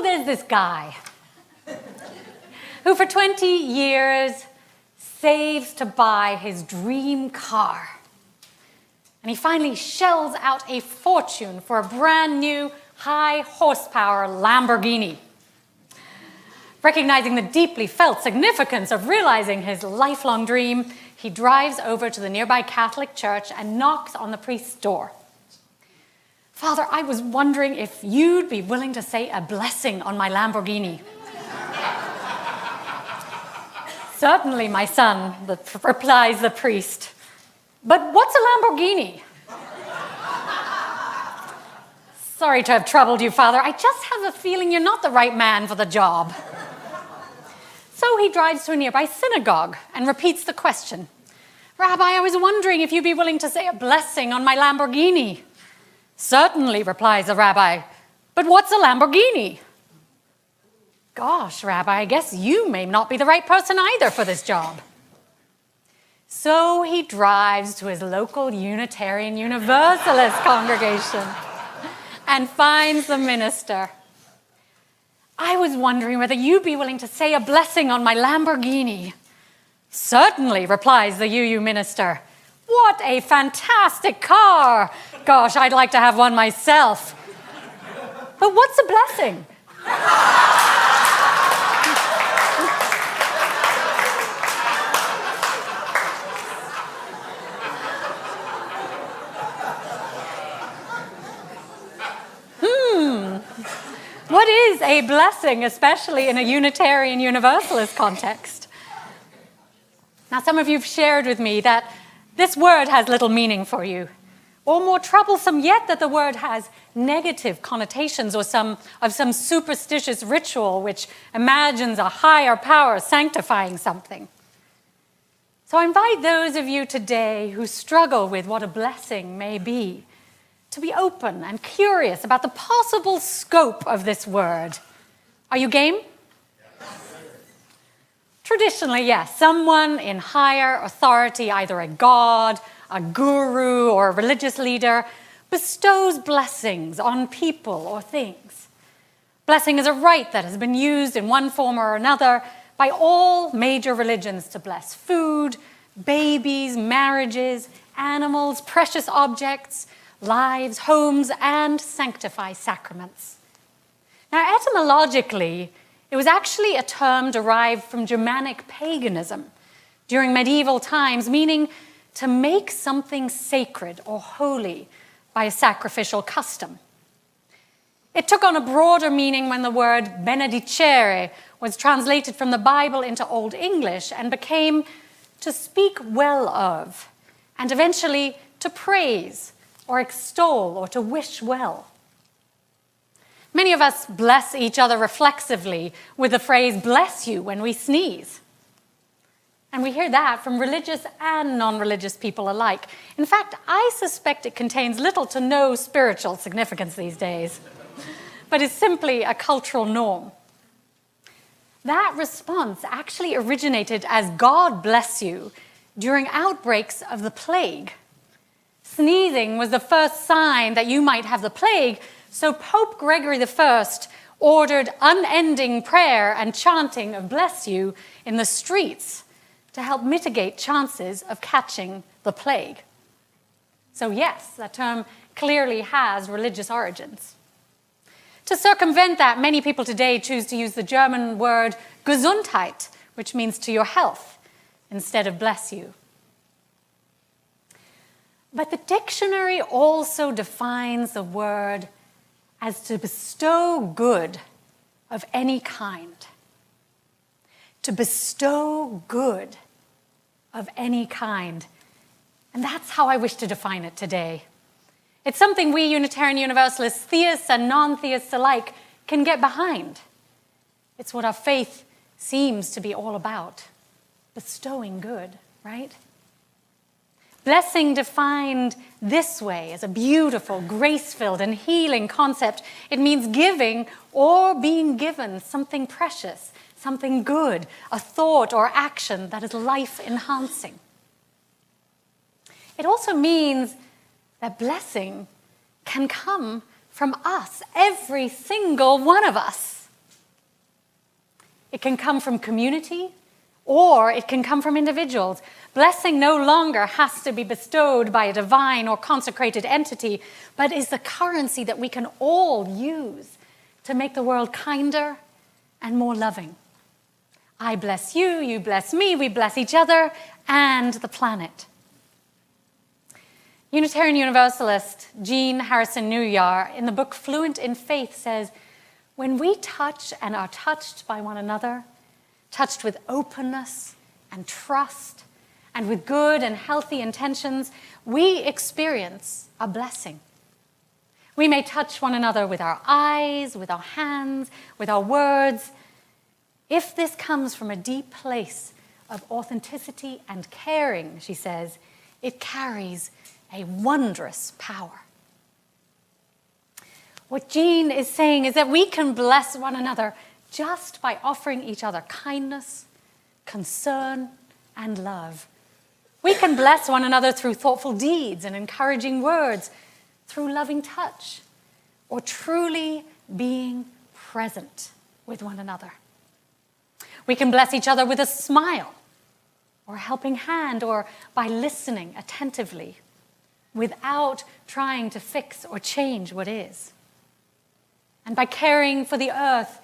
there's this guy who for 20 years saves to buy his dream car. And he finally shells out a fortune for a brand new high horsepower Lamborghini. Recognizing the deeply felt significance of realizing his lifelong dream, he drives over to the nearby Catholic church and knocks on the priest's door. "Father, I was wondering if you'd be willing to say a blessing on my Lamborghini." "Certainly, my son," replies the priest. "But what's a Lamborghini?" "Sorry to have troubled you, Father. I just have a feeling you're not the right man for the job." So he drives to a nearby synagogue and repeats the question. "Rabbi, I was wondering if you'd be willing to say a blessing on my Lamborghini." "Certainly," replies the rabbi. "But what's a Lamborghini?" "Gosh, Rabbi, I guess you may not be the right person either for this job." So he drives to his local Unitarian Universalist congregation and finds the minister. "I was wondering whether you'd be willing to say a blessing on my Lamborghini." "Certainly," replies the UU minister. "What a fantastic car! Gosh, I'd like to have one myself." "But what's a blessing?" What is a blessing, especially in a Unitarian Universalist context? Now, some of you have shared with me that this word has little meaning for you, or more troublesome yet, that the word has negative connotations or some superstitious ritual which imagines a higher power sanctifying something. So I invite those of you today who struggle with what a blessing may be to be open and curious about the possible scope of this word. Are you game? Yes. Traditionally, yes, someone in higher authority, either a god, a guru, or a religious leader, bestows blessings on people or things. Blessing is a rite that has been used in one form or another by all major religions to bless food, babies, marriages, animals, precious objects, lives, homes, and sanctify sacraments. Now, etymologically, it was actually a term derived from Germanic paganism during medieval times, meaning to make something sacred or holy by a sacrificial custom. It took on a broader meaning when the word benedicere was translated from the Bible into Old English and became to speak well of, and eventually to praise, or extol, or to wish well. Many of us bless each other reflexively with the phrase, "bless you," when we sneeze. And we hear that from religious and non-religious people alike. In fact, I suspect it contains little to no spiritual significance these days, but is simply a cultural norm. That response actually originated as "God bless you" during outbreaks of the plague. Sneezing was the first sign that you might have the plague, so Pope Gregory I ordered unending prayer and chanting of "bless you" in the streets to help mitigate chances of catching the plague. So yes, that term clearly has religious origins. To circumvent that, many people today choose to use the German word Gesundheit, which means to your health, instead of "bless you." But the dictionary also defines the word as to bestow good of any kind. To bestow good of any kind. And that's how I wish to define it today. It's something we Unitarian Universalists, theists and non-theists alike, can get behind. It's what our faith seems to be all about. Bestowing good, right? Blessing defined this way as a beautiful, grace-filled, and healing concept. It means giving or being given something precious, something good, a thought or action that is life-enhancing. It also means that blessing can come from us, every single one of us. It can come from community, or it can come from individuals. Blessing no longer has to be bestowed by a divine or consecrated entity, but is the currency that we can all use to make the world kinder and more loving. I bless you, you bless me, we bless each other and the planet. Unitarian Universalist Jean Harrison Newyar, in the book Fluent in Faith, says, when we touch and are touched by one another, touched with openness and trust and with good and healthy intentions, we experience a blessing. We may touch one another with our eyes, with our hands, with our words. If this comes from a deep place of authenticity and caring, she says, it carries a wondrous power. What Jean is saying is that we can bless one another just by offering each other kindness, concern, and love. We can bless one another through thoughtful deeds and encouraging words, through loving touch, or truly being present with one another. We can bless each other with a smile, or a helping hand, or by listening attentively, without trying to fix or change what is. And by caring for the earth,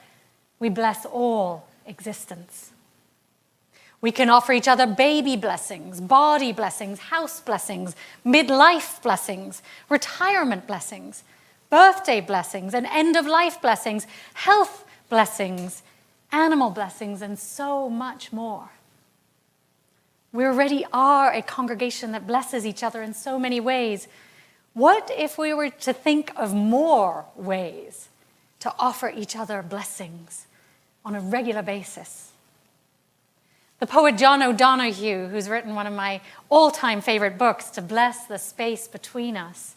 we bless all existence. We can offer each other baby blessings, body blessings, house blessings, midlife blessings, retirement blessings, birthday blessings, and end-of-life blessings, health blessings, animal blessings, and so much more. We already are a congregation that blesses each other in so many ways. What if we were to think of more ways to offer each other blessings on a regular basis? The poet John O'Donoghue, who's written one of my all-time favorite books, To Bless the Space Between Us,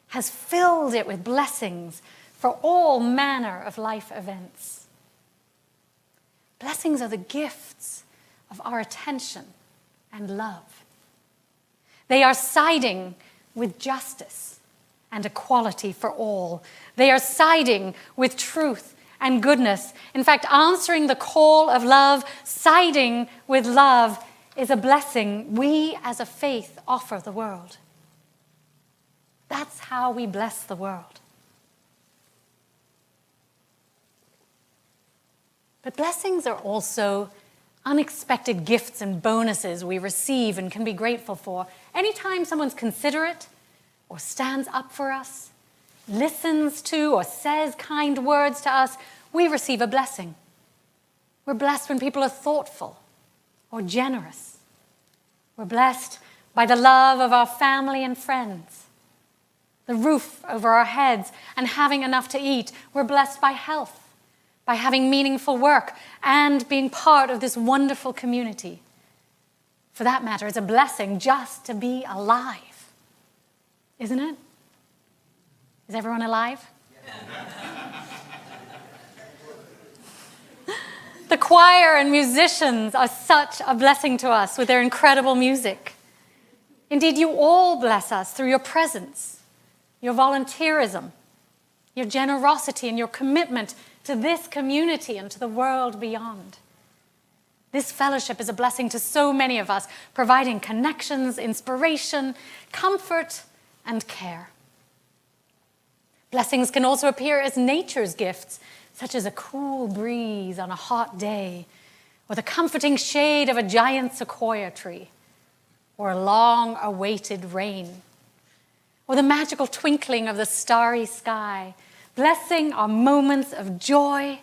has filled it with blessings for all manner of life events. Blessings are the gifts of our attention and love. They are siding with justice and equality for all. They are siding with truth and goodness. In fact, answering the call of love, siding with love, is a blessing we as a faith offer the world. That's how we bless the world. But blessings are also unexpected gifts and bonuses we receive and can be grateful for. Anytime someone's considerate or stands up for us, listens to or says kind words to us, we receive a blessing. We're blessed when people are thoughtful or generous. We're blessed by the love of our family and friends, the roof over our heads, and having enough to eat. We're blessed by health, by having meaningful work, and being part of this wonderful community. For that matter, it's a blessing just to be alive, isn't it? Is everyone alive? The choir and musicians are such a blessing to us with their incredible music. Indeed, you all bless us through your presence, your volunteerism, your generosity, and your commitment to this community and to the world beyond. This fellowship is a blessing to so many of us, providing connections, inspiration, comfort, and care. Blessings can also appear as nature's gifts, such as a cool breeze on a hot day, or the comforting shade of a giant sequoia tree, or a long-awaited rain, or the magical twinkling of the starry sky. Blessing are moments of joy,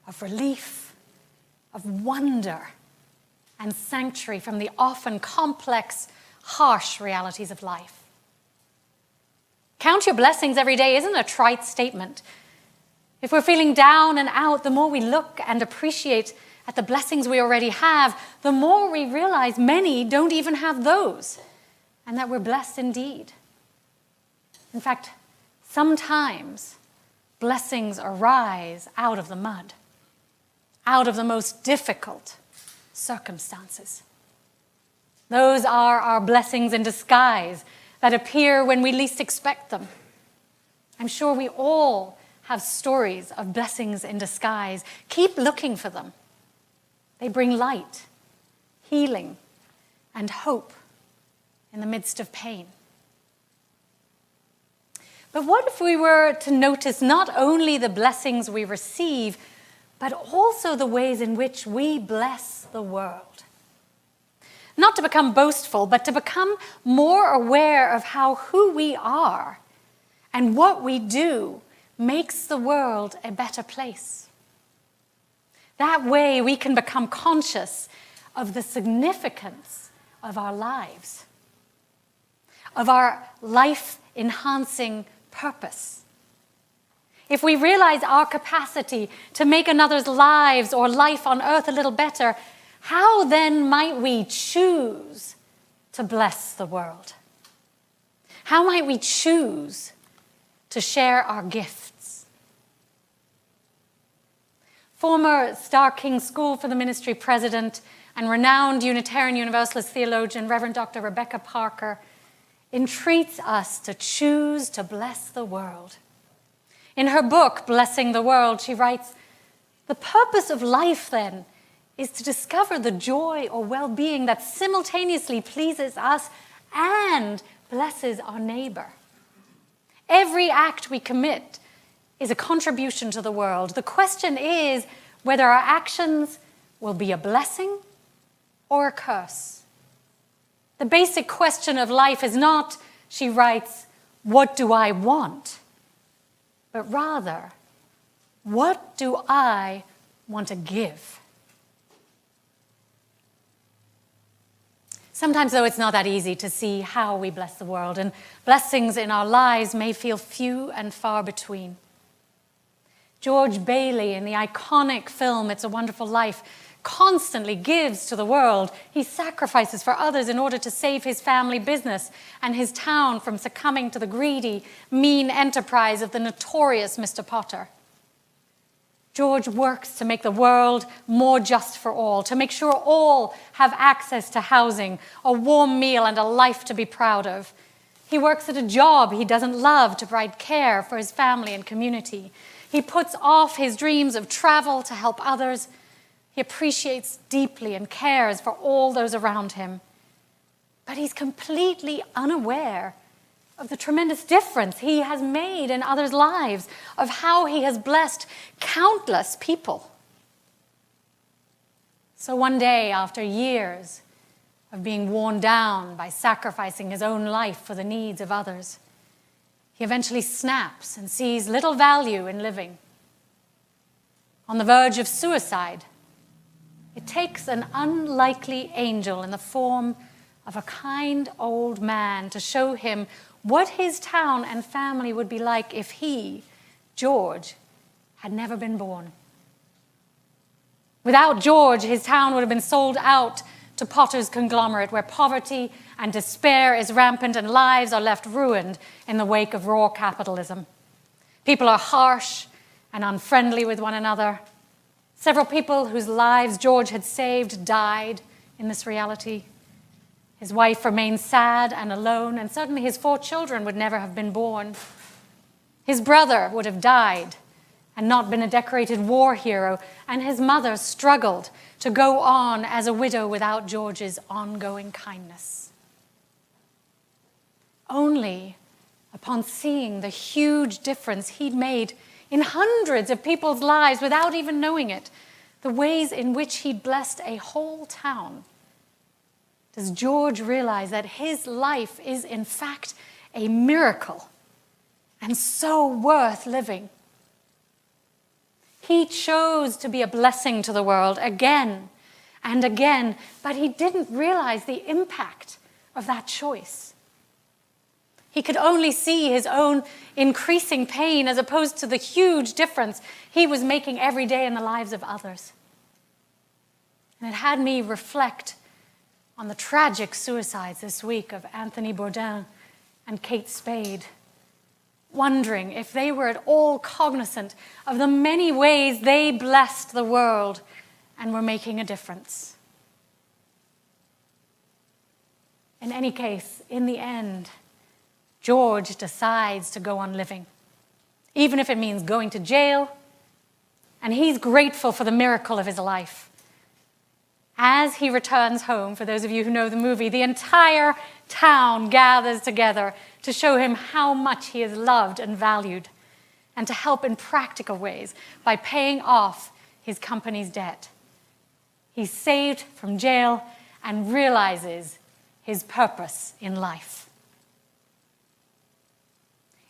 of relief, of wonder, and sanctuary from the often complex, harsh realities of life. Count your blessings every day isn't a trite statement. If we're feeling down and out, the more we look and appreciate at the blessings we already have, the more we realize many don't even have those, and that we're blessed indeed. In fact, sometimes blessings arise out of the mud, out of the most difficult circumstances. Those are our blessings in disguise that appear when we least expect them. I'm sure we all have stories of blessings in disguise. Keep looking for them. They bring light, healing, and hope in the midst of pain. But what if we were to notice not only the blessings we receive, but also the ways in which we bless the world? Not to become boastful, but to become more aware of how who we are and what we do makes the world a better place. That way we can become conscious of the significance of our lives, of our life-enhancing purpose. If we realize our capacity to make another's lives or life on earth a little better, how then might we choose to bless the world? How might we choose to share our gifts? Former Star King School for the Ministry president and renowned Unitarian Universalist theologian Reverend Dr. Rebecca Parker entreats us to choose to bless the world. In her book, Blessing the World, she writes, "The purpose of life, then, is to discover the joy or well-being that simultaneously pleases us and blesses our neighbor. Every act we commit is a contribution to the world. The question is whether our actions will be a blessing or a curse. The basic question of life is not," she writes, "what do I want?" but rather, what do I want to give? Sometimes, though, it's not that easy to see how we bless the world, and blessings in our lives may feel few and far between. George Bailey, in the iconic film It's a Wonderful Life, constantly gives to the world. He sacrifices for others in order to save his family business and his town from succumbing to the greedy, mean enterprise of the notorious Mr. Potter. George works to make the world more just for all, to make sure all have access to housing, a warm meal, and a life to be proud of. He works at a job he doesn't love to provide care for his family and community. He puts off his dreams of travel to help others. He appreciates deeply and cares for all those around him. But he's completely unaware of the tremendous difference he has made in others' lives, of how he has blessed countless people. So one day, after years of being worn down by sacrificing his own life for the needs of others, he eventually snaps and sees little value in living. On the verge of suicide, it takes an unlikely angel in the form of a kind old man to show him what his town and family would be like if he, George, had never been born. Without George, his town would have been sold out to Potter's conglomerate, where poverty and despair is rampant and lives are left ruined in the wake of raw capitalism. People are harsh and unfriendly with one another. Several people whose lives George had saved died in this reality. His wife remained sad and alone, and certainly his 4 children would never have been born. His brother would have died and not been a decorated war hero, and his mother struggled to go on as a widow without George's ongoing kindness. Only upon seeing the huge difference he'd made in hundreds of people's lives without even knowing it, the ways in which he'd blessed a whole town, does George realize that his life is in fact a miracle and so worth living. He chose to be a blessing to the world again and again, but he didn't realize the impact of that choice. He could only see his own increasing pain as opposed to the huge difference he was making every day in the lives of others. And it had me reflect on the tragic suicides this week of Anthony Bourdain and Kate Spade, wondering if they were at all cognizant of the many ways they blessed the world and were making a difference. In any case, in the end, George decides to go on living, even if it means going to jail, and he's grateful for the miracle of his life. As he returns home, for those of you who know the movie, the entire town gathers together to show him how much he is loved and valued, and to help in practical ways by paying off his company's debt. He's saved from jail and realizes his purpose in life.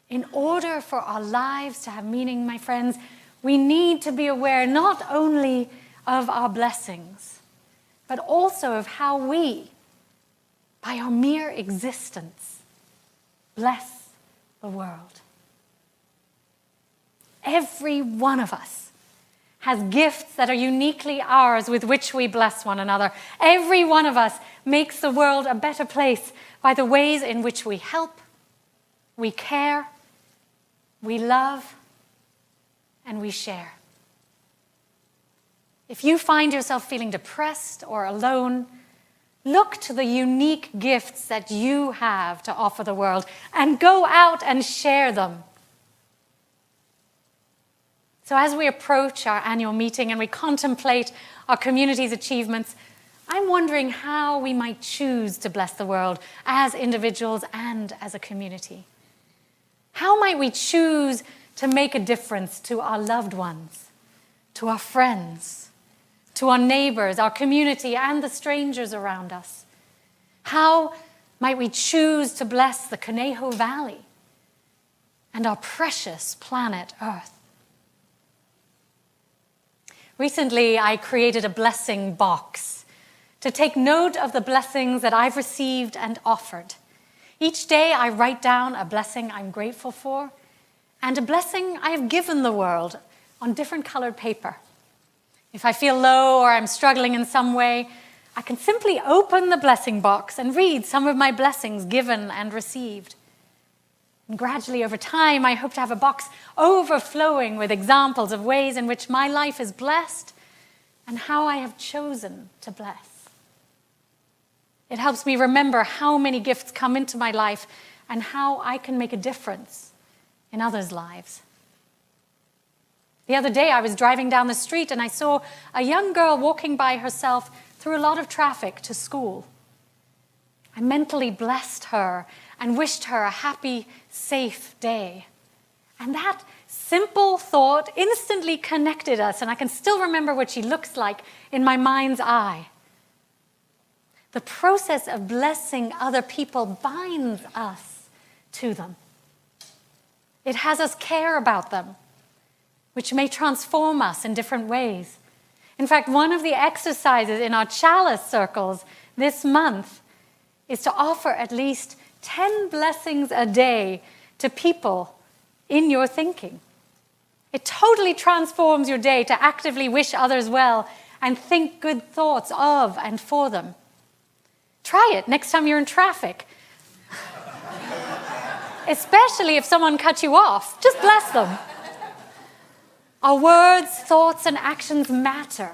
In order for our lives to have meaning, my friends, we need to be aware not only of our blessings, but also of how we, by our mere existence, bless the world. Every one of us has gifts that are uniquely ours with which we bless one another. Every one of us makes the world a better place by the ways in which we help, we care, we love, and we share. If you find yourself feeling depressed or alone, look to the unique gifts that you have to offer the world and go out and share them. So as we approach our annual meeting and we contemplate our community's achievements, I'm wondering how we might choose to bless the world as individuals and as a community. How might we choose to make a difference to our loved ones, to our friends, to our neighbors, our community, and the strangers around us? How might we choose to bless the Conejo Valley and our precious planet Earth? Recently, I created a blessing box to take note of the blessings that I've received and offered. Each day, I write down a blessing I'm grateful for and a blessing I have given the world on different colored paper. If I feel low or I'm struggling in some way, I can simply open the blessing box and read some of my blessings given and received. And gradually over time, I hope to have a box overflowing with examples of ways in which my life is blessed and how I have chosen to bless. It helps me remember how many gifts come into my life and how I can make a difference in others' lives. The other day, I was driving down the street and I saw a young girl walking by herself through a lot of traffic to school. I mentally blessed her and wished her a happy, safe day. And that simple thought instantly connected us, and I can still remember what she looks like in my mind's eye. The process of blessing other people binds us to them. It has us care about them, which may transform us in different ways. In fact, one of the exercises in our chalice circles this month is to offer at least 10 blessings a day to people in your thinking. It totally transforms your day to actively wish others well and think good thoughts of and for them. Try it next time you're in traffic. Especially if someone cut you off. Just bless them. Our words, thoughts, and actions matter.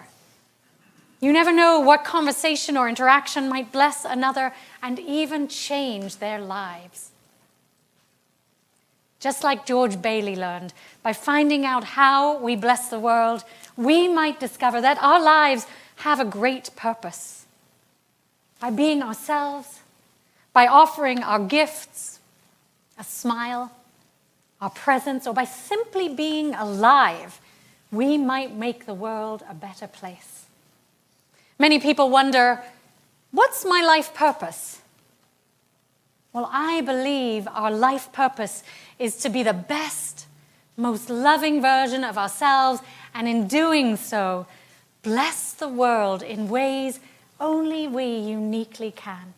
You never know what conversation or interaction might bless another and even change their lives. Just like George Bailey learned, by finding out how we bless the world, we might discover that our lives have a great purpose. By being ourselves, by offering our gifts, a smile, our presence, or by simply being alive, we might make the world a better place. Many people wonder, what's my life purpose? Well, I believe our life purpose is to be the best, most loving version of ourselves, and in doing so, bless the world in ways only we uniquely can.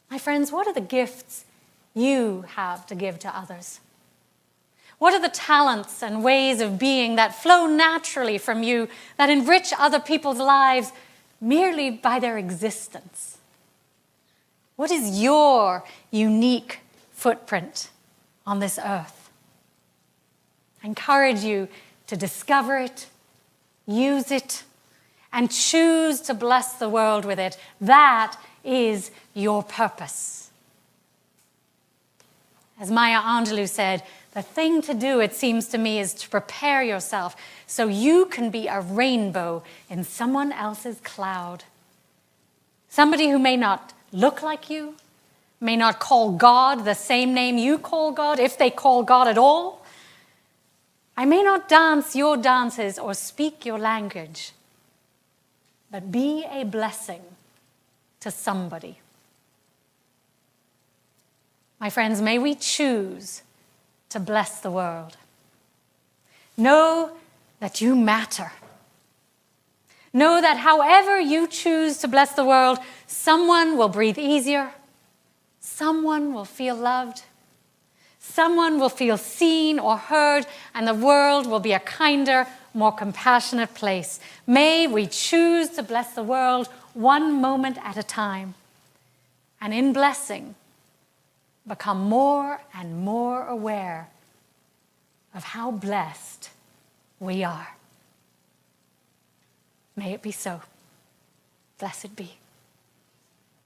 My friends, what are the gifts you have to give to others? What are the talents and ways of being that flow naturally from you that enrich other people's lives merely by their existence? What is your unique footprint on this earth? I encourage you to discover it, use it, and choose to bless the world with it. That is your purpose. As Maya Angelou said, the thing to do, it seems to me, is to prepare yourself so you can be a rainbow in someone else's cloud. Somebody who may not look like you, may not call God the same name you call God, if they call God at all. I may not dance your dances or speak your language, but be a blessing to somebody. My friends, may we choose to bless the world. Know that you matter. Know that however you choose to bless the world, someone will breathe easier, someone will feel loved, someone will feel seen or heard, and the world will be a kinder, more compassionate place. May we choose to bless the world one moment at a time, and in blessing, become more and more aware of how blessed we are. May it be so. Blessed be.